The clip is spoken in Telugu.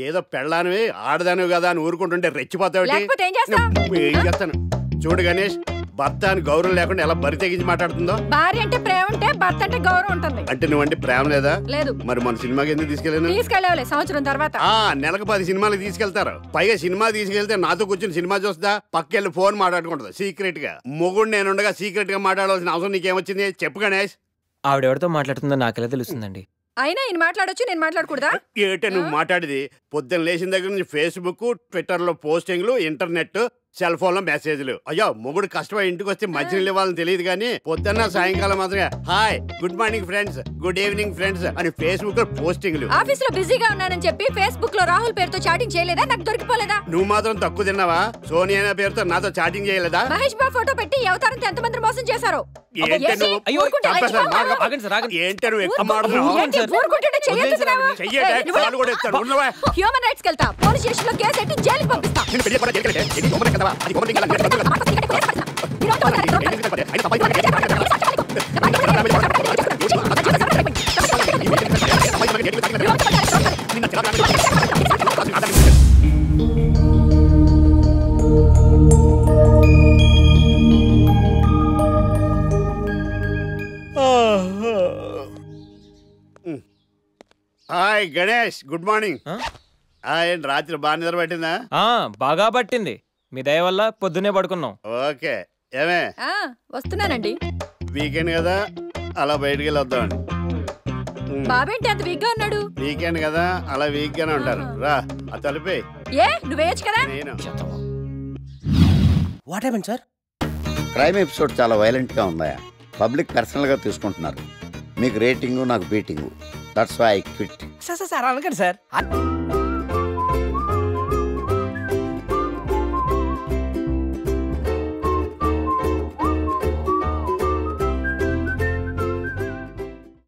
ఏదో పెళ్ళానివి ఆడదానివి కదా అని ఊరుకుంటుంటే రెచ్చిపోతావు. ఏం చేస్తాను చూడు గణేష్, భర్త అని గౌరవం లేకుండా ఎలా బరి తెగించి మాట్లాడుతుందో. భార్య అంటే ప్రేమ ఉంటే భర్త అంటే గౌరవం ఉంటుంది. అంటే నువ్వంటే ప్రేమ లేదా? లేదు. మరి మన సినిమాకి ఎందుకు తీసుకెళ్ళాలి సంవత్సరం తర్వాత. నెలకు 10 సినిమాలు తీసుకెళ్తారు. పైగా సినిమా తీసుకెళ్తే నాతో కూర్చొని సినిమా చూస్తా, పక్కెళ్ళి ఫోన్ మాట్లాడుకుంటుంది సీక్రెట్ గా. మొగుడు నేనుండగా సీక్రెట్ గా మాట్లాడాల్సిన అవసరం నీకేమొచ్చింది చెప్పు గణేష్. ఆవిడెవరితో మాట్లాడుతుందో నాకెలా తెలుస్తుందండి? అయినా ఈయన మాట్లాడొచ్చు, నేను మాట్లాడకూడదా? ఏటే నువ్వు మాట్లాడేది? పొద్దున్న లేచిన దగ్గర నుంచి ఫేస్బుక్, ట్విట్టర్ లో పోస్టింగ్లు, ఇంటర్నెట్, సెల్ ఫోన్ లో మెసేజ్లు. అయ్యో మొగుడు కష్టమై ఇంటికి వస్తే మంచినీళ్ళు ఇవ్వాలని తెలియదు కానీ పొద్దున్న సాయంకాలం మాత్రమే hi, good morning friends, good evening friends అని ఫేస్బుక్ లో పోస్టింగ్లు. ఆఫీస్ లో బిజీగా ఉన్నానని చెప్పి ఫేస్బుక్ లో రాహుల్ పేరుతో చాటింగ్ చేయలేదా? నాకు దొరికిపోలేదా? నువ్వు మాత్రం తక్కువ తిన్నావా? సోనియా అనే పేరుతో నాతో చాటింగ్ చేయలేదా? మహేష్ బాబు ఫోటో పెట్టి అవతారంతో ఎంతమంది మోసం చేశారు. ఏంటే నువ్వు ఎక్కువ హ్యూమన్ రైట్స్ కెళ్తా, పోలీస్ స్టేషన్ లో కేసు పెట్టి జైలుకి పంపిస్తా. Hi Ganesh, good morning. రాత్రి బాగా నిద్ర పట్టిందా? బాగా పట్టింది, మీ దయ వల్ల పొద్దునే పడుకున్నాం. ఓకే, ఏమే వస్తున్నానండి. వీకెండ్ కదా అలా బయటికి వెళ్ళొద్దామండి. బాబేంటి అంత వీక్ గా ఉన్నాడు? వీకెండ్ కదా అలా వీక్ గానే ఉంటారు. రా ఆ తలిపే. నువ్వేయచ్చు కదా. What happened sir? Crime episode చాలా వైలెంట్ గా ఉందా? పబ్లిక్ పర్సనల్ గా తీసుకుంటున్నారు. మీకు రేటింగ్, నాకు beating. That's why I quit. Sir అనకండి సార్.